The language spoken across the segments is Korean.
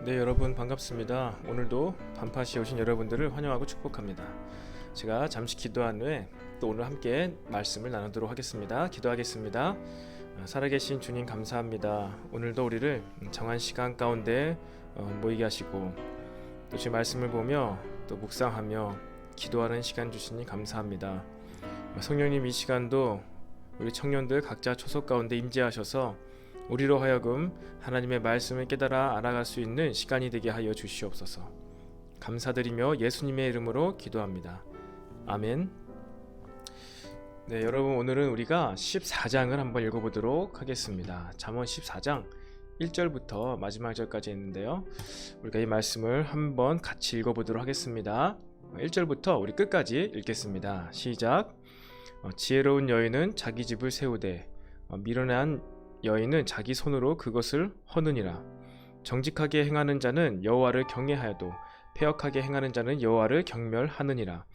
네, 여러분 반갑습니다. 오늘도 반파시에 오신 여러분들을 환영하고 축복합니다. 제가 잠시 기도한 후에 또 오늘 함께 말씀을 나누도록 하겠습니다. 기도하겠습니다. 살아계신 주님 감사합니다. 오늘도 우리를 정한 시간 가운데 모이게 하시고 또 제 말씀을 보며 또 묵상하며 기도하는 시간 주시니 감사합니다. 성령님 이 시간도 우리 청년들 각자 초석 가운데 임재하셔서 우리로 하여금 하나님의 말씀을 깨달아 알아갈 수 있는 시간이 되게 하여 주시옵소서. 감사드리며 예수님의 이름으로 기도합니다. 아멘. 네, 여러분 오늘은 우리가 14장을 한번 읽어보도록 하겠습니다. 잠언 14장 1절부터 마지막 절까지 있는데요. 우리가 이 말씀을 한번 같이 읽어보도록 하겠습니다. 1절부터 우리 끝까지 읽겠습니다. 시작. 지혜로운 여인은 자기 집을 세우되 미련한 여인은 자기 손으로 그것을 허느니라. 정직하게 행하는 자는 여호와를 경외하여도 패역하게 행하는 자는 여호와를 경멸하느니라.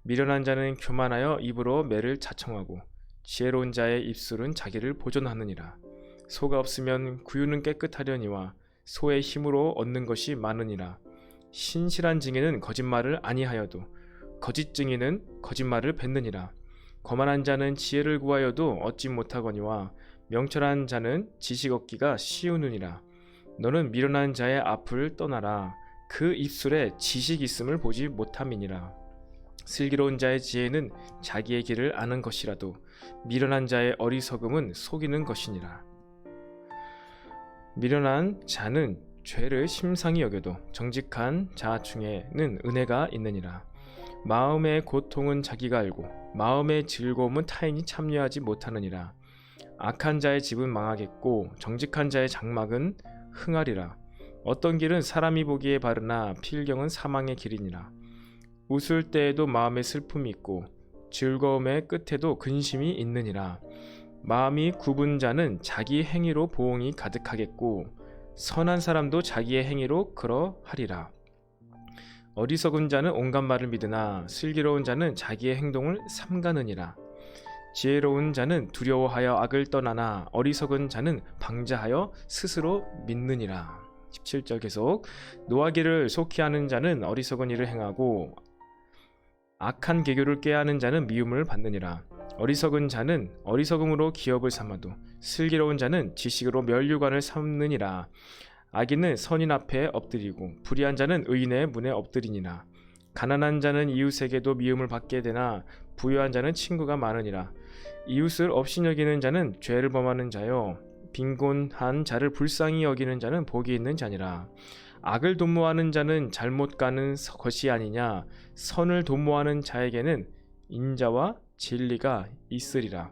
미련한 자는 교만하여 입으로 매를 자청하고 지혜로운 자의 입술은 자기를 보존하느니라. 소가 없으면 구유는 깨끗하려니와 소의 힘으로 얻는 것이 많으니라. 신실한 증인은 거짓말을 아니하여도 거짓 증인은 거짓말을 뱉느니라. 거만한 자는 지혜를 구하여도 얻지 못하거니와 명철한 자는 지식 얻기가 쉬우느니라. 너는 미련한 자의 앞을 떠나라. 그 입술에 지식 있음을 보지 못함이니라. 슬기로운 자의 지혜는 자기의 길을 아는 것이라도 미련한 자의 어리석음은 속이는 것이니라. 미련한 자는 죄를 심상히 여겨도 정직한 자 중에는 은혜가 있느니라. 마음의 고통은 자기가 알고 마음의 즐거움은 타인이 참여하지 못하느니라. 악한 자의 집은 망하겠고 정직한 자의 장막은 흥하리라. 어떤 길은 사람이 보기에 바르나 필경은 사망의 길이니라. 웃을 때에도 마음에 슬픔이 있고 즐거움의 끝에도 근심이 있느니라. 마음이 굽은 자는 자기 행위로 보응이 가득하겠고 선한 사람도 자기의 행위로 그러하리라. 어리석은 자는 온갖 말을 믿으나 슬기로운 자는 자기의 행동을 삼가느니라. 지혜로운 자는 두려워하여 악을 떠나나 어리석은 자는 방자하여 스스로 믿느니라. 17절 계속. 노하기를 속히 하는 자는 어리석은 일을 행하고 악한 계교를 꾀하는 자는 미움을 받느니라. 어리석은 자는 어리석음으로 기업을 삼아도 슬기로운 자는 지식으로 면류관을 삼느니라. 악인은 선인 앞에 엎드리고 불의한 자는 의인의 문에 엎드리니라. 가난한 자는 이웃에게도 미움을 받게 되나 부유한 자는 친구가 많으니라. 이웃을 업신여기는 자는 죄를 범하는 자요 빈곤한 자를 불쌍히 여기는 자는 복이 있는 자니라. 악을 도모하는 자는 잘못 가는 것이 아니냐. 선을 도모하는 자에게는 인자와 진리가 있으리라.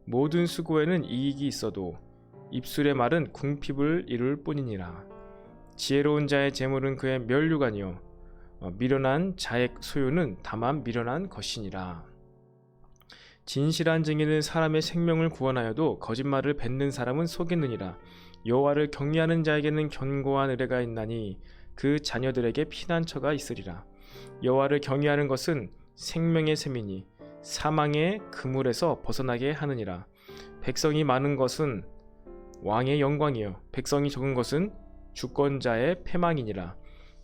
모든 수고에는 이익이 있어도 입술의 말은 궁핍을 이룰 뿐이니라. 지혜로운 자의 재물은 그의 면류관이요 미련한 자의 소유는 다만 미련한 것이니라. 진실한 증인은 사람의 생명을 구원하여도 거짓말을 뱉는 사람은 속이느니라. 여호와를 경외하는 자에게는 견고한 의뢰가 있나니 그 자녀들에게 피난처가 있으리라. 여호와를 경외하는 것은 생명의 셈이니 사망의 그물에서 벗어나게 하느니라. 백성이 많은 것은 왕의 영광이요 백성이 적은 것은 주권자의 패망이니라.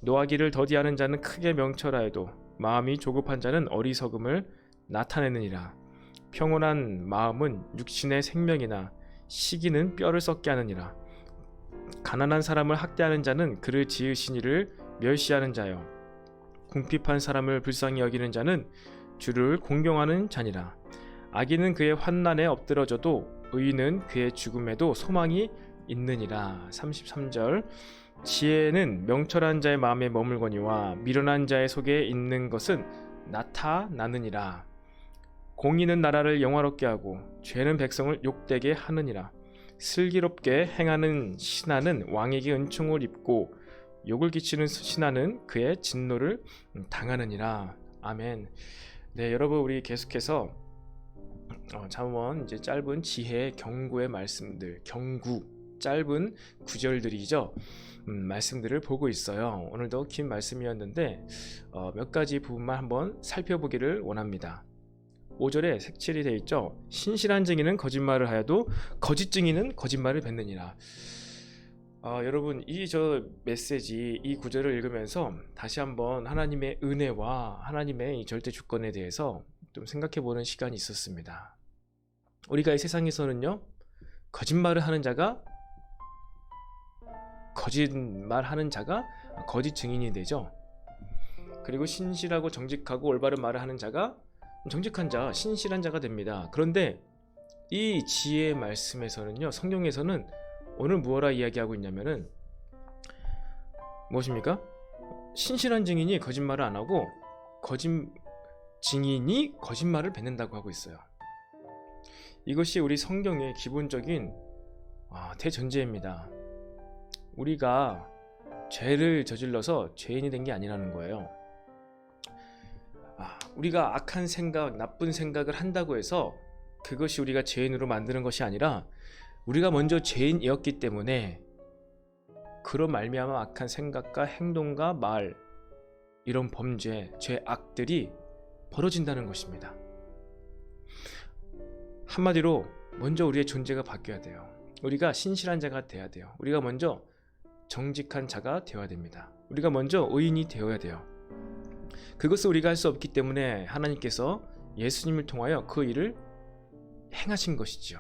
노하기를 더디하는 자는 크게 명철하여도 마음이 조급한 자는 어리석음을 나타내느니라. 평온한 마음은 육신의 생명이나 시기는 뼈를 썩게 하느니라. 가난한 사람을 학대하는 자는 그를 지으신 이를 멸시하는 자요 궁핍한 사람을 불쌍히 여기는 자는 주를 공경하는 자니라. 악인은 그의 환난에 엎드러져도 의인은 그의 죽음에도 소망이 있느니라. 33절. 지혜는 명철한 자의 마음에 머물거니와 미련한 자의 속에 있는 것은 나타나느니라. 공의는 나라를 영화롭게 하고 죄는 백성을 욕되게 하느니라. 슬기롭게 행하는 신하는 왕에게 은총을 입고 욕을 끼치는 신하는 그의 진노를 당하느니라. 아멘. 네, 여러분 우리 계속해서 잠언 이제 짧은 지혜 경고의 말씀들, 경구 짧은 구절들이죠. 말씀들을 보고 있어요. 오늘도 긴 말씀이었는데 몇 가지 부분만 한번 살펴보기를 원합니다. 5절에 색칠이 되어 있죠. 신실한 증인은 거짓말을 하여도 거짓 증인은 거짓말을 뱉느니라. 여러분, 이 메시지, 이 구절을 읽으면서 다시 한번 하나님의 은혜와 하나님의 이 절대 주권에 대해서 좀 생각해 보는 시간이 있었습니다. 우리가 이 세상에서는요, 거짓말을 하는 자가 거짓 증인이 되죠. 그리고 신실하고 정직하고 올바른 말을 하는 자가 정직한 자, 신실한 자가 됩니다. 그런데 이 지혜의 말씀에서는요, 성경에서는 오늘 무엇라 이야기하고 있냐면은 무엇입니까? 신실한 증인이 거짓말을 안 하고 증인이 거짓말을 뱉는다고 하고 있어요. 이것이 우리 성경의 기본적인 대전제입니다. 우리가 죄를 저질러서 죄인이 된 게 아니라는 거예요. 우리가 악한 생각, 나쁜 생각을 한다고 해서 그것이 우리가 죄인으로 만드는 것이 아니라 우리가 먼저 죄인이었기 때문에 그로 말미암아 악한 생각과 행동과 말, 이런 범죄, 죄악들이 벌어진다는 것입니다. 한마디로 먼저 우리의 존재가 바뀌어야 돼요. 우리가 신실한 자가 돼야 돼요. 우리가 먼저 정직한 자가 되어야 됩니다. 우리가 먼저 의인이 되어야 돼요. 그것을 우리가 할 수 없기 때문에 하나님께서 예수님을 통하여 그 일을 행하신 것이죠.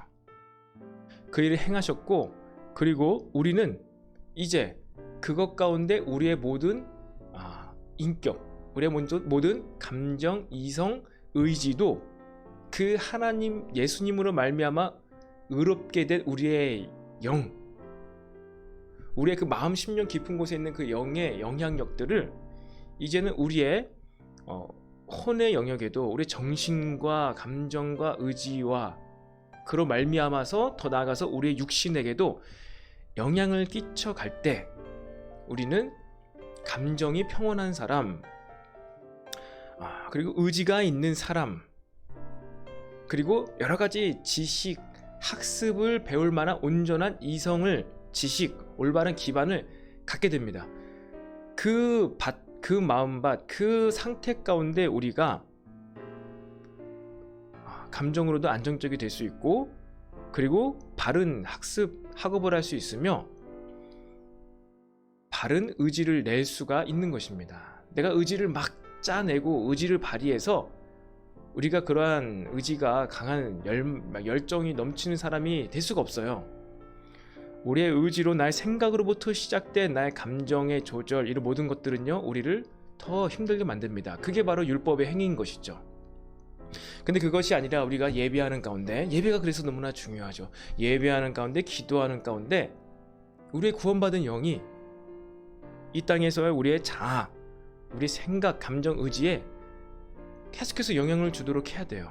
그 일을 행하셨고, 그리고 우리는 이제 그것 가운데 우리의 모든 인격, 우리의 모든 감정, 이성, 의지도 그 하나님 예수님으로 말미암아 의롭게 된 우리의 영, 우리의 그 마음 심령 깊은 곳에 있는 그 영의 영향력들을 이제는 우리의 혼의 영역에도, 우리 정신과 감정과 의지와 그로 말미암아서 더 나아가서 우리의 육신에게도 영향을 끼쳐갈 때 우리는 감정이 평온한 사람, 그리고 의지가 있는 사람, 그리고 여러 가지 지식, 학습을 배울 만한 온전한 이성을, 지식, 올바른 기반을 갖게 됩니다. 그 마음밭, 그 상태 가운데 우리가 감정으로도 안정적이 될 수 있고, 그리고 바른 학업을 할 수 있으며 바른 의지를 낼 수가 있는 것입니다. 내가 의지를 막 짜내고 의지를 발휘해서 우리가 그러한 의지가 강한 열정이 넘치는 사람이 될 수가 없어요. 우리의 의지로, 나의 생각으로부터 시작된 나의 감정의 조절, 이런 모든 것들은요, 우리를 더 힘들게 만듭니다. 그게 바로 율법의 행위인 것이죠. 근데 그것이 아니라 우리가 예배하는 가운데, 예배가 그래서 너무나 중요하죠. 예배하는 가운데, 기도하는 가운데 우리의 구원받은 영이 이 땅에서의 우리의 자아, 우리 생각, 감정, 의지에 계속해서 영향을 주도록 해야 돼요.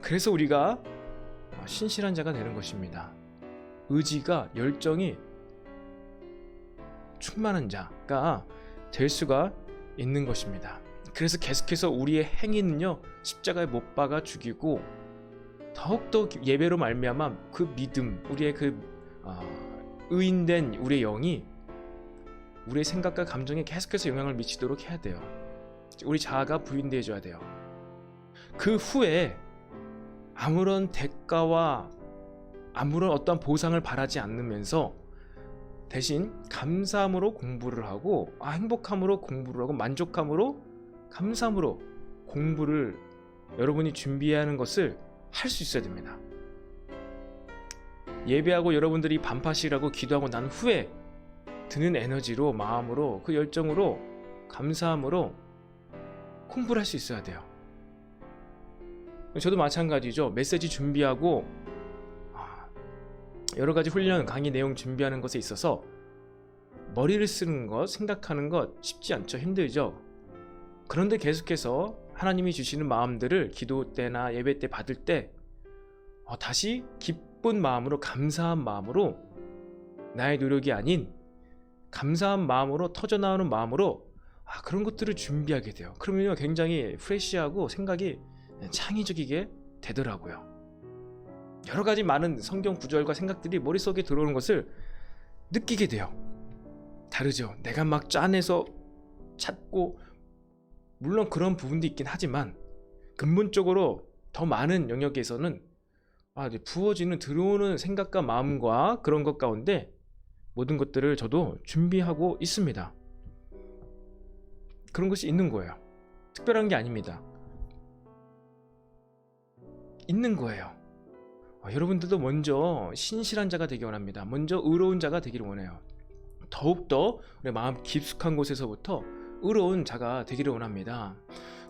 그래서 우리가 신실한 자가 되는 것입니다. 의지가, 열정이 충만한 자가 될 수가 있는 것입니다. 그래서 계속해서 우리의 행위는요, 십자가에 못 박아 죽이고 더욱더 예배로 말미암아 그 믿음, 우리의 그 의인된 우리의 영이 우리의 생각과 감정에 계속해서 영향을 미치도록 해야 돼요. 우리 자아가 부인되어줘야 돼요. 그 후에 아무런 대가와 아무런 어떠한 보상을 바라지 않으면서 대신 감사함으로 공부를 하고, 행복함으로 공부를 하고, 만족함으로, 감사함으로 공부를 여러분이 준비해야 하는 것을 할 수 있어야 됩니다. 예배하고 여러분들이 반파시라고 기도하고 난 후에 드는 에너지로, 마음으로, 그 열정으로, 감사함으로 공부를 할 수 있어야 돼요. 저도 마찬가지죠. 메시지 준비하고 여러 가지 훈련, 강의 내용 준비하는 것에 있어서 머리를 쓰는 것, 생각하는 것 쉽지 않죠. 힘들죠. 그런데 계속해서 하나님이 주시는 마음들을 기도 때나 예배 때 받을 때 다시 기쁜 마음으로, 감사한 마음으로, 나의 노력이 아닌 감사한 마음으로, 터져나오는 마음으로 그런 것들을 준비하게 돼요. 그러면 굉장히 프레시하고 생각이 창의적이게 되더라고요. 여러 가지 많은 성경 구절과 생각들이 머릿속에 들어오는 것을 느끼게 돼요. 다르죠. 내가 막 짜내서 찾고, 물론 그런 부분도 있긴 하지만 근본적으로 더 많은 영역에서는 부어지는, 들어오는 생각과 마음과 그런 것 가운데 모든 것들을 저도 준비하고 있습니다. 그런 것이 있는 거예요. 특별한 게 아닙니다. 있는 거예요. 여러분들도 먼저 신실한 자가 되기 원합니다. 먼저 의로운 자가 되기를 원해요. 더욱더 우리 마음 깊숙한 곳에서부터 의로운 자가 되기를 원합니다.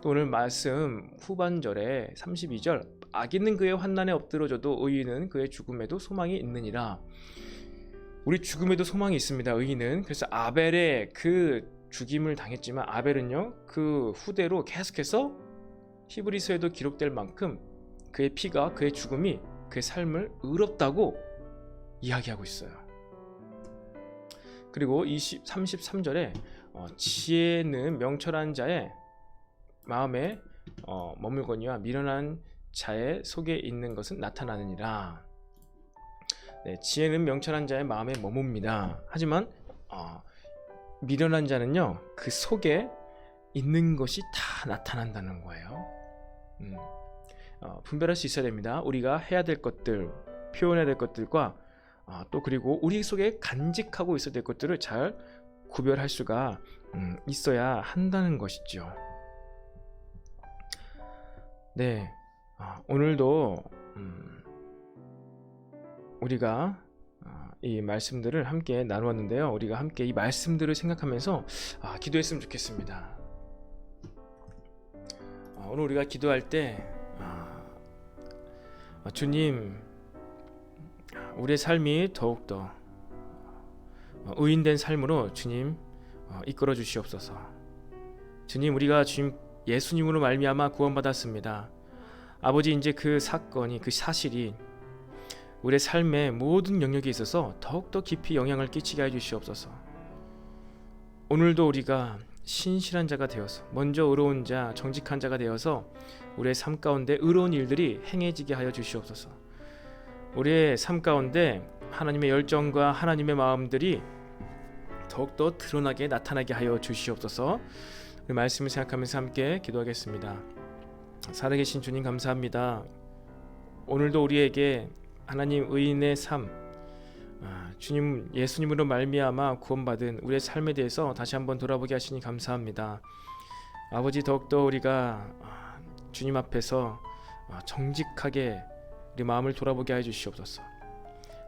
또 오늘 말씀 후반절에 32절, 악인은 그의 환난에 엎드러져도 의인은 그의 죽음에도 소망이 있느니라. 우리 죽음에도 소망이 있습니다. 의인은. 그래서 아벨의 그 죽임을 당했지만 아벨은요, 그 후대로 계속해서 히브리서에도 기록될 만큼 그의 피가, 그의 죽음이 그의 삶을 의롭다고 이야기하고 있어요. 그리고 33절에 지혜는 명철한 자의 마음에 머물거니와 미련한 자의 속에 있는 것은 나타나느니라. 네, 지혜는 명철한 자의 마음에 머뭅니다. 하지만 미련한 자는요, 그 속에 있는 것이 다 나타난다는 거예요. 분별할 수 있어야 됩니다. 우리가 해야 될 것들, 표현해야 될 것들과 또 그리고 우리 속에 간직하고 있어야 될 것들을 잘 구별할 수가 있어야 한다는 것이죠. 네, 오늘도 우리가 이 말씀들을 함께 나누었는데요. 우리가 함께 이 말씀들을 생각하면서 기도했으면 좋겠습니다. 오늘 우리가 기도할 때 주님, 우리의 삶이 더욱더 의인된 삶으로 주님 이끌어 주시옵소서. 주님, 우리가 주님 예수님으로 말미암아 구원받았습니다. 아버지, 이제 그 사건이, 그 사실이 우리의 삶의 모든 영역에 있어서 더욱더 깊이 영향을 끼치게 해 주시옵소서. 오늘도 우리가 신실한 자가 되어서, 먼저 의로운 자, 정직한 자가 되어서 우리의 삶 가운데 의로운 일들이 행해지게 하여 주시옵소서. 우리의 삶 가운데 하나님의 열정과 하나님의 마음들이 더욱더 드러나게 나타나게 하여 주시옵소서. 그 말씀을 생각하면서 함께 기도하겠습니다. 살아계신 주님, 감사합니다. 오늘도 우리에게 하나님 의인의 삶, 주님 예수님으로 말미암아 구원받은 우리의 삶에 대해서 다시 한번 돌아보게 하시니 감사합니다. 아버지, 더욱더 우리가 주님 앞에서 정직하게 우리 마음을 돌아보게 해 주시옵소서.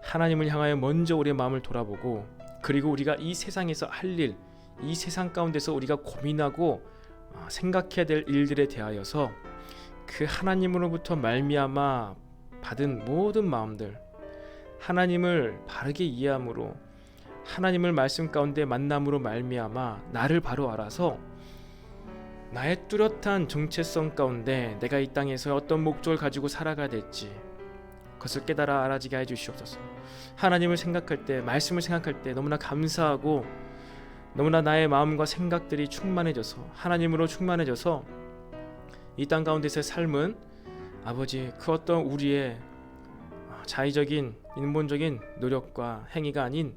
하나님을 향하여 먼저 우리의 마음을 돌아보고, 그리고 우리가 이 세상에서 할 일, 이 세상 가운데서 우리가 고민하고 생각해야 될 일들에 대하여서 그 하나님으로부터 말미암아 받은 모든 마음들, 하나님을 바르게 이해함으로, 하나님을 말씀 가운데 만남으로 말미암아 나를 바로 알아서 나의 뚜렷한 정체성 가운데 내가 이 땅에서 어떤 목적을 가지고 살아가야 될지 그것을 깨달아 알아지게 해 주시옵소서. 하나님을 생각할 때, 말씀을 생각할 때 너무나 감사하고, 너무나 나의 마음과 생각들이 충만해져서, 하나님으로 충만해져서 이 땅 가운데서의 삶은 아버지, 그 어떤 우리의 자의적인 인본적인 노력과 행위가 아닌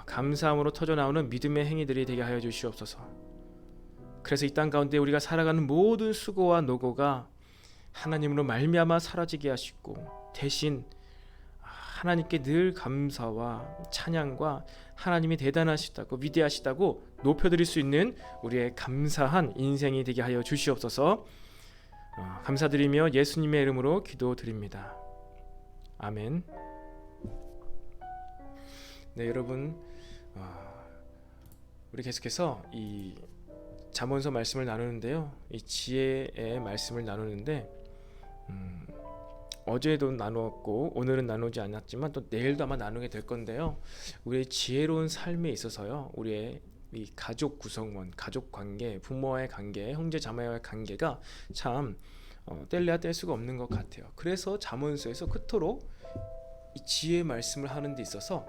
감사함으로 터져나오는 믿음의 행위들이 되게 하여 주시옵소서. 그래서 이 땅 가운데 우리가 살아가는 모든 수고와 노고가 하나님으로 말미암아 사라지게 하시고, 대신 하나님께 늘 감사와 찬양과 하나님이 대단하시다고, 위대하시다고 높여드릴 수 있는 우리의 감사한 인생이 되게 하여 주시옵소서. 감사드리며 예수님의 이름으로 기도드립니다. 아멘. 네, 여러분, 우리 계속해서 이 잠언서 말씀을 나누는데요, 이 지혜의 말씀을 나누는데 어제도 나누었고 오늘은 나누지 않았지만 또 내일도 아마 나누게 될 건데요, 우리의 지혜로운 삶에 있어서요, 우리의 이 가족 구성원, 가족 관계, 부모와의 관계, 형제 자매와의 관계가 참 뗄래야 뗄 수가 없는 것 같아요. 그래서 잠언서에서 그토록 이 지혜의 말씀을 하는 데 있어서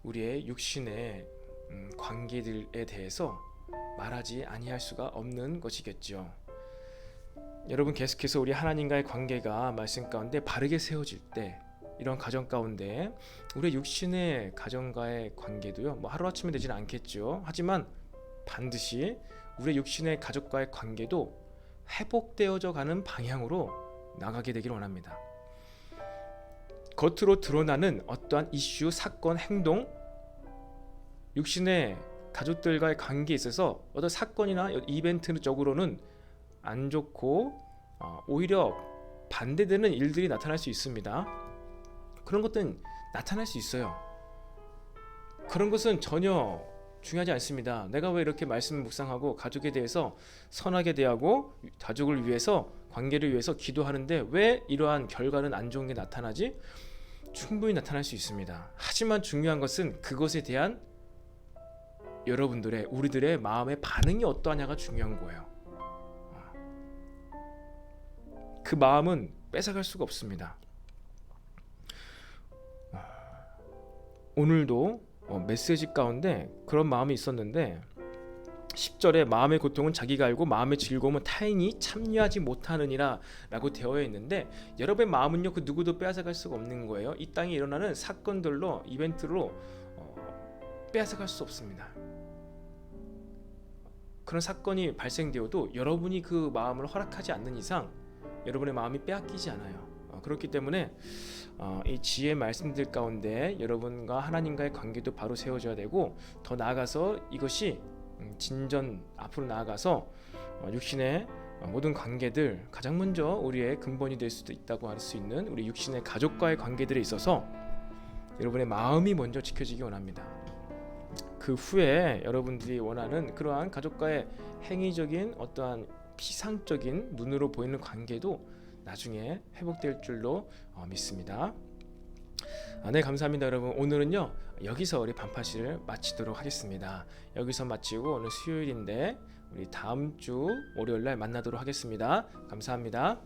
우리의 육신의 관계들에 대해서 말하지 아니할 수가 없는 것이겠죠. 여러분, 계속해서 우리 하나님과의 관계가 말씀 가운데 바르게 세워질 때, 이런 가정 가운데 우리 육신의 가정과의 관계도요, 뭐 하루아침에 되지는 않겠죠. 하지만 반드시 우리 육신의 가족과의 관계도 회복되어져 가는 방향으로 나가게 되기를 원합니다. 겉으로 드러나는 어떠한 이슈, 사건, 행동, 육신의 가족들과의 관계에 있어서 어떤 사건이나 이벤트적으로는 안 좋고 오히려 반대되는 일들이 나타날 수 있습니다. 그런 것들은 나타날 수 있어요. 그런 것은 전혀 중요하지 않습니다. 내가 왜 이렇게 말씀을 묵상하고 가족에 대해서 선하게 대하고 가족을 위해서, 관계를 위해서 기도하는데 왜 이러한 결과는 안 좋은 게 나타나지? 충분히 나타날 수 있습니다. 하지만 중요한 것은 그것에 대한 여러분들의, 우리들의 마음의 반응이 어떠하냐가 중요한 거예요. 그 마음은 뺏어갈 수가 없습니다. 오늘도 메시지 가운데 그런 마음이 있었는데 10절에 마음의 고통은 자기가 알고 마음의 즐거움은 타인이 참여하지 못하느니라 라고 되어 있는데, 여러분의 마음은요, 그 누구도 빼앗아갈 수가 없는 거예요. 이 땅에 일어나는 사건들로, 이벤트로 빼앗아갈 수 없습니다. 그런 사건이 발생되어도 여러분이 그 마음을 허락하지 않는 이상 여러분의 마음이 빼앗기지 않아요. 그렇기 때문에 이 지혜 말씀들 가운데 여러분과 하나님과의 관계도 바로 세워져야 되고, 더 나아가서 이것이 진전 앞으로 나아가서 육신의 모든 관계들, 가장 먼저 우리의 근본이 될 수도 있다고 할 수 있는 우리 육신의 가족과의 관계들에 있어서 여러분의 마음이 먼저 지켜지기 원합니다. 그 후에 여러분들이 원하는 그러한 가족과의 행위적인 어떠한 피상적인 눈으로 보이는 관계도 나중에 회복될 줄로 믿습니다. 네, 감사합니다. 여러분, 오늘은요 여기서 우리 반파시를 마치도록 하겠습니다. 여기서 마치고 오늘 수요일인데 우리 다음 주 월요일날 만나도록 하겠습니다. 감사합니다.